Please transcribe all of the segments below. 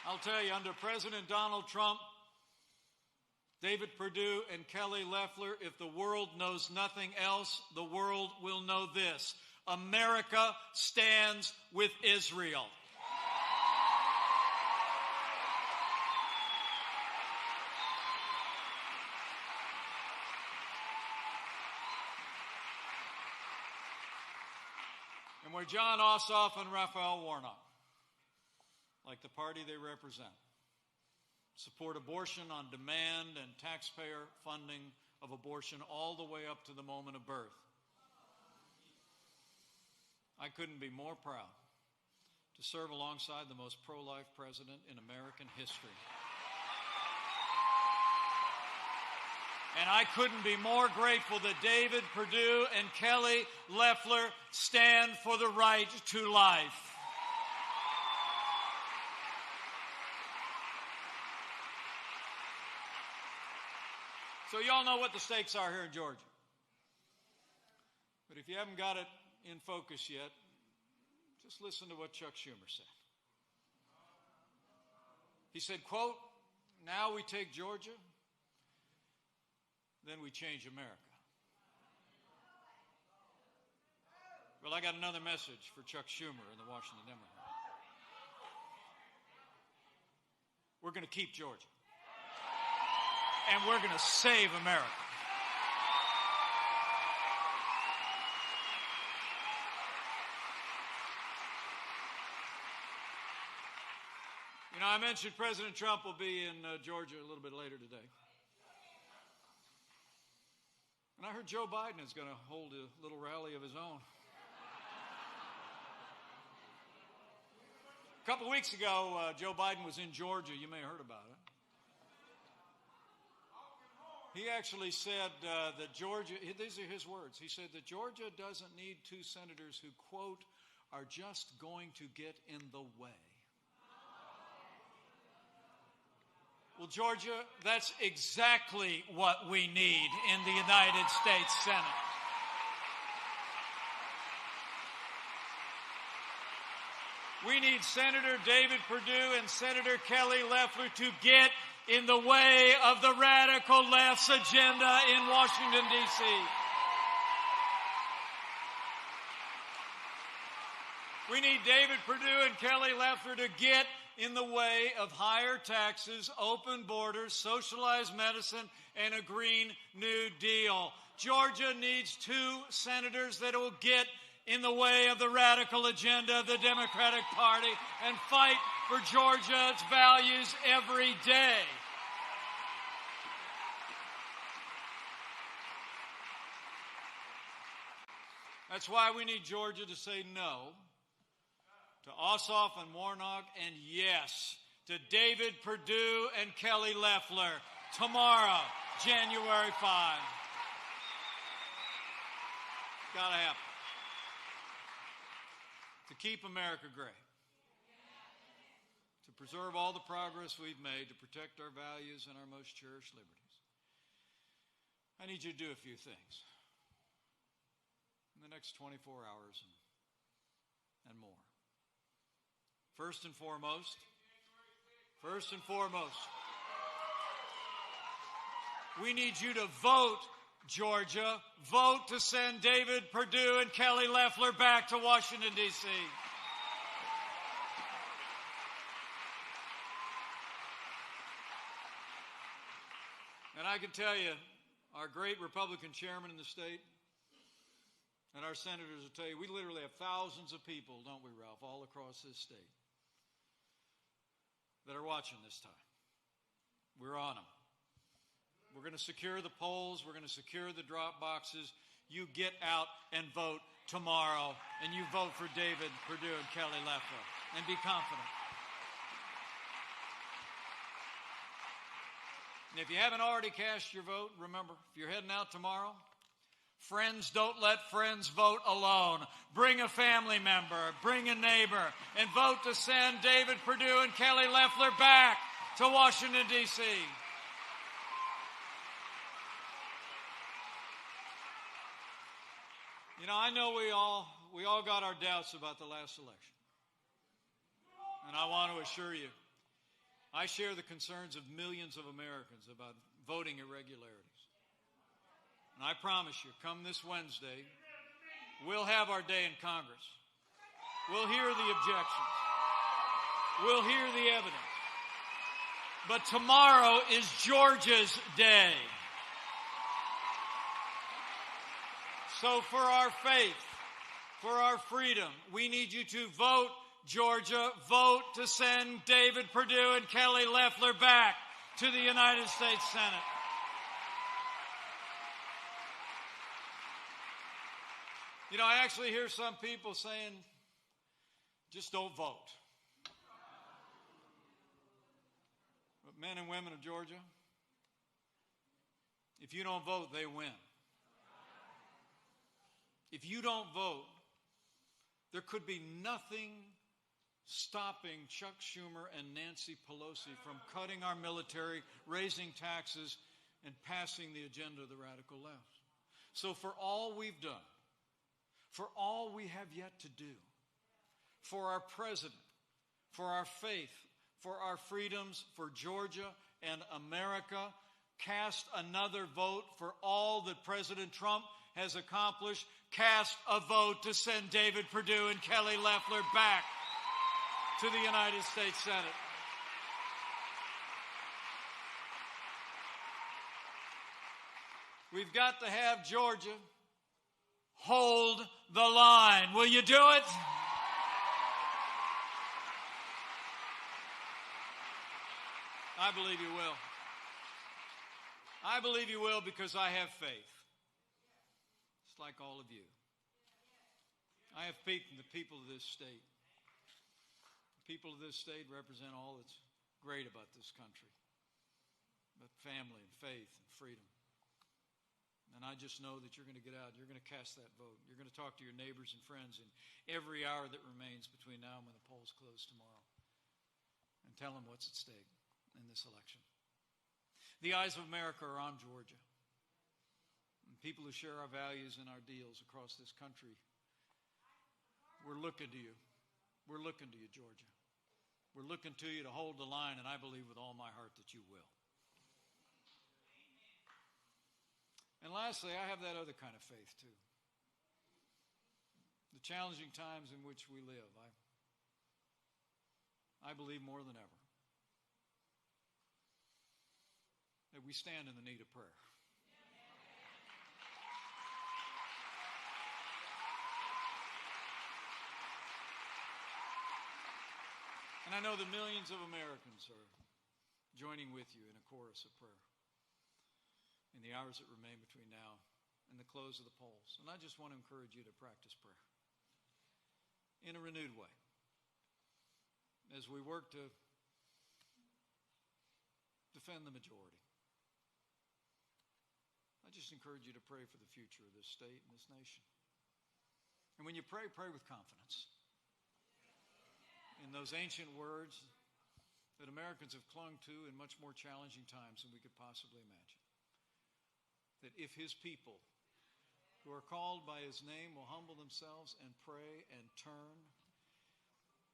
I'll tell you, under President Donald Trump, David Perdue and Kelly Loeffler, if the world knows nothing else, the world will know this. America stands with Israel. And where John Ossoff and Raphael Warnock, like the party they represent, support abortion on demand and taxpayer funding of abortion all the way up to the moment of birth, I couldn't be more proud to serve alongside the most pro-life president in American history. And I couldn't be more grateful that David Perdue and Kelly Loeffler stand for the right to life. So y'all know what the stakes are here in Georgia. But if you haven't got it in focus yet, just listen to what Chuck Schumer said. He said, quote, "Now we take Georgia, then we change America." Well, I got another message for Chuck Schumer and the Washington Democrats. We're going to keep Georgia. And we're going to save America. You know, I mentioned President Trump will be in Georgia a little bit later today. And I heard Joe Biden is going to hold a little rally of his own. A couple of weeks ago, Joe Biden was in Georgia. You may have heard about it. He actually said that Georgia, these are his words, he said that Georgia doesn't need two senators who, quote, are just going to get in the way. Well, Georgia, that's exactly what we need in the United States Senate. We need Senator David Perdue and Senator Kelly Loeffler to get in the way of the radical left's agenda in Washington, D.C. We need David Perdue and Kelly Loeffler to get in the way of higher taxes, open borders, socialized medicine, and a Green New Deal. Georgia needs two senators that will get in the way of the radical agenda of the Democratic Party and fight for Georgia's values every day. That's why we need Georgia to say no to Ossoff and Warnock and yes to David Perdue and Kelly Loeffler tomorrow, January 5. Gotta happen. To keep America great. To preserve all the progress we've made, to protect our values and our most cherished liberties. I need you to do a few things in the next 24 hours and more. First and foremost, we need you to vote, Georgia. Vote to send David Perdue and Kelly Loeffler back to Washington, D.C. And I can tell you, our great Republican chairman in the state and our senators will tell you, we literally have thousands of people, don't we, Ralph, all across this state that are watching this time. We're on them. We're going to secure the polls. We're going to secure the drop boxes. You get out and vote tomorrow, and you vote for David Perdue and Kelly Loeffler, and be confident. And if you haven't already cast your vote, remember, if you're heading out tomorrow, friends don't let friends vote alone. Bring a family member, bring a neighbor, and vote to send David Perdue and Kelly Loeffler back to Washington, D.C. You know, I know we all got our doubts about the last election. And I want to assure you, I share the concerns of millions of Americans about voting irregularities. And I promise you, come this Wednesday, we'll have our day in Congress. We'll hear the objections. We'll hear the evidence. But tomorrow is Georgia's day. So for our faith, for our freedom, we need you to vote, Georgia. Vote to send David Perdue and Kelly Loeffler back to the United States Senate. You know, I actually hear some people saying, just don't vote. But men and women of Georgia, if you don't vote, they win. If you don't vote, there could be nothing stopping Chuck Schumer and Nancy Pelosi from cutting our military, raising taxes, and passing the agenda of the radical left. So for all we've done, for all we have yet to do, for our president, for our faith, for our freedoms, for Georgia and America, cast another vote for all that President Trump has accomplished. Cast a vote to send David Perdue and Kelly Loeffler back to the United States Senate. We've got to have Georgia hold the line. Will you do it? I believe you will. I believe you will because I have faith. It's like all of you. I have faith in the people of this state. The people of this state represent all that's great about this country. But family and faith and freedom. And I just know that you're going to get out. You're going to cast that vote. You're going to talk to your neighbors and friends in every hour that remains between now and when the polls close tomorrow. And tell them what's at stake in this election. The eyes of America are on Georgia. And people who share our values and our deals across this country, we're looking to you. We're looking to you, Georgia. We're looking to you to hold the line, and I believe with all my heart that you will. And lastly, I have that other kind of faith, too. The challenging times in which we live, I believe more than ever that we stand in the need of prayer. And I know that millions of Americans are joining with you in a chorus of prayer in the hours that remain between now and the close of the polls. And I just want to encourage you to practice prayer in a renewed way as we work to defend the majority. I just encourage you to pray for the future of this state and this nation. And when you pray, pray with confidence in those ancient words that Americans have clung to in much more challenging times than we could possibly imagine. That if his people who are called by his name will humble themselves and pray and turn,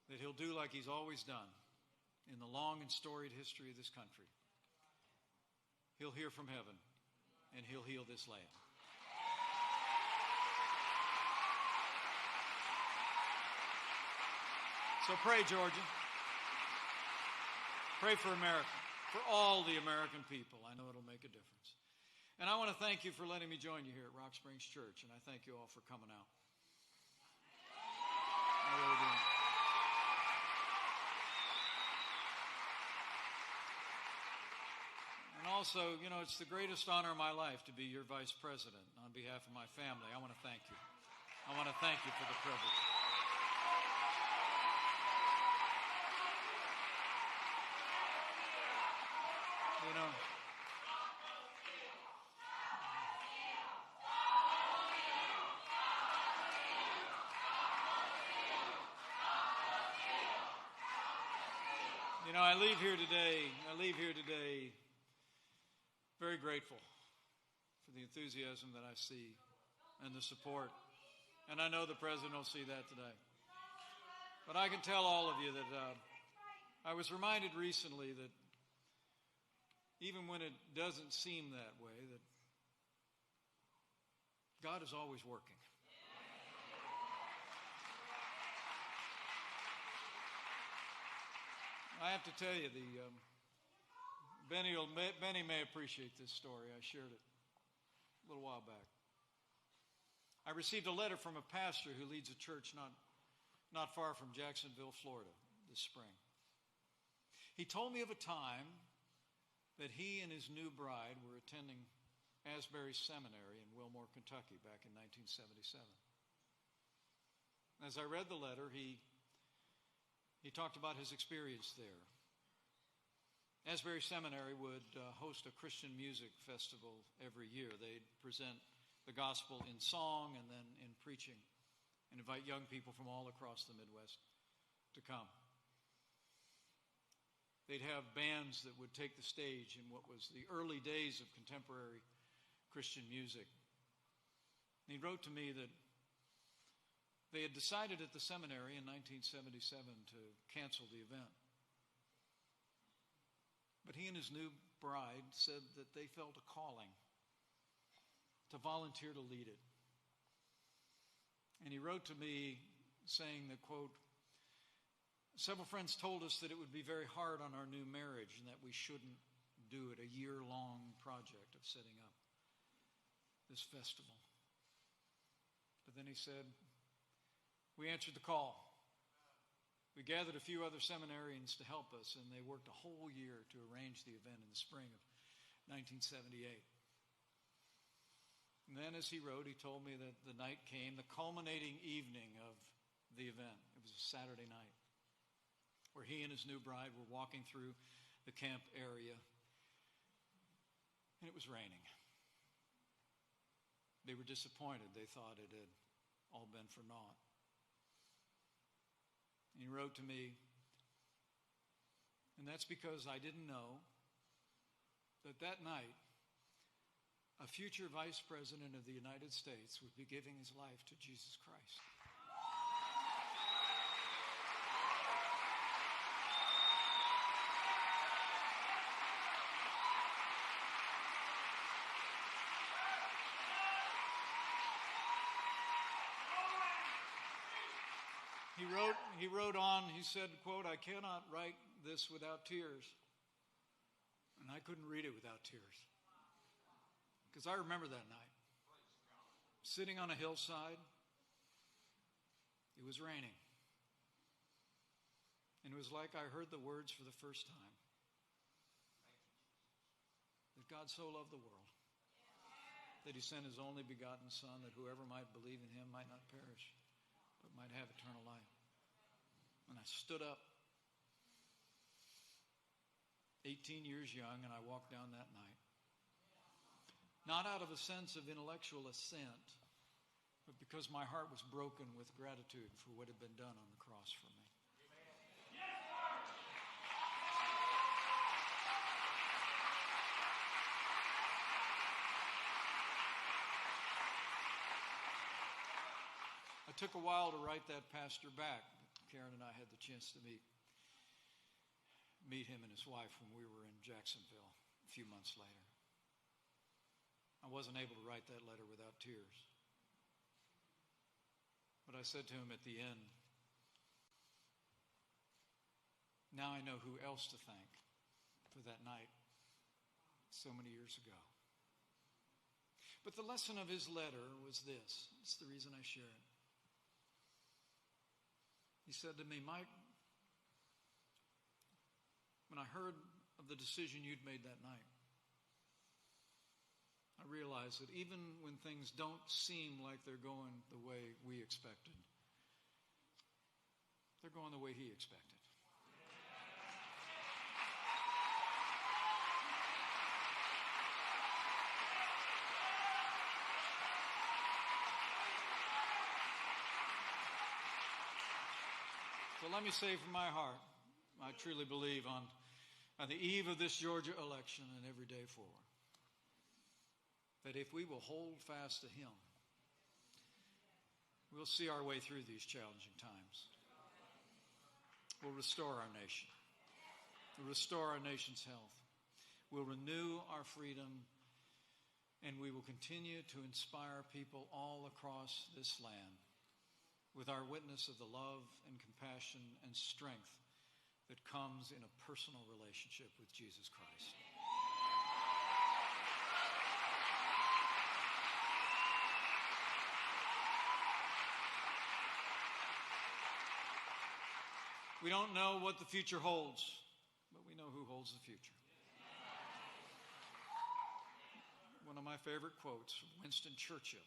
that he'll do like he's always done in the long and storied history of this country. He'll hear from heaven and he'll heal this land. So pray, Georgia. Pray for America, for all the American people. I know it'll make a difference. And I want to thank you for letting me join you here at Rock Springs Church, and I thank you all for coming out. I really do. And also, you know, it's the greatest honor of my life to be your vice president. On behalf of my family, I want to thank you. I want to thank you for the privilege. You know, I leave here today very grateful for the enthusiasm that I see and the support. And I know the president will see that today. But I can tell all of you that I was reminded recently that even when it doesn't seem that way, that God is always working. I have to tell you, Benny may appreciate this story. I shared it a little while back. I received a letter from a pastor who leads a church not far from Jacksonville, Florida, this spring. He told me of a time that he and his new bride were attending Asbury Seminary in Wilmore, Kentucky, back in 1977. As I read the letter, he talked about his experience there. Asbury Seminary would host a Christian music festival every year. They'd present the gospel in song and then in preaching and invite young people from all across the Midwest to come. They'd have bands that would take the stage in what was the early days of contemporary Christian music. And he wrote to me that they had decided at the seminary in 1977 to cancel the event. But he and his new bride said that they felt a calling to volunteer to lead it. And he wrote to me saying that, quote, "Several friends told us that it would be very hard on our new marriage and that we shouldn't do it, a year-long project of setting up this festival." But then he said, "We answered the call. We gathered a few other seminarians to help us, and they worked a whole year to arrange the event in the spring of 1978. And then, as he wrote, he told me that the night came, the culminating evening of the event. It was a Saturday night, where he and his new bride were walking through the camp area, and it was raining. They were disappointed. They thought it had all been for naught. And he wrote to me, "And that's because I didn't know that night a future vice president of the United States would be giving his life to Jesus Christ." He wrote on, he said, quote, "I cannot write this without tears." And I couldn't read it without tears. Because I remember that night. Sitting on a hillside. It was raining. And it was like I heard the words for the first time. That God so loved the world that he sent his only begotten Son, that whoever might believe in him might not perish, but might have eternal life. And I stood up, 18 years young, and I walked down that night. Not out of a sense of intellectual assent, but because my heart was broken with gratitude for what had been done on the cross for me. I took a while to write that pastor back. Karen and I had the chance to meet him and his wife when we were in Jacksonville a few months later. I wasn't able to write that letter without tears. But I said to him at the end, now I know who else to thank for that night so many years ago. But the lesson of his letter was this. It's the reason I share it. He said to me, "Mike, when I heard of the decision you'd made that night, I realized that even when things don't seem like they're going the way we expected, they're going the way he expected." So let me say from my heart, I truly believe on the eve of this Georgia election and every day forward, that if we will hold fast to him, we'll see our way through these challenging times. We'll restore our nation. restore our nation's health. We'll renew our freedom, and we will continue to inspire people all across this land with our witness of the love and compassion and strength that comes in a personal relationship with Jesus Christ. We don't know what the future holds, but we know who holds the future. One of my favorite quotes from Winston Churchill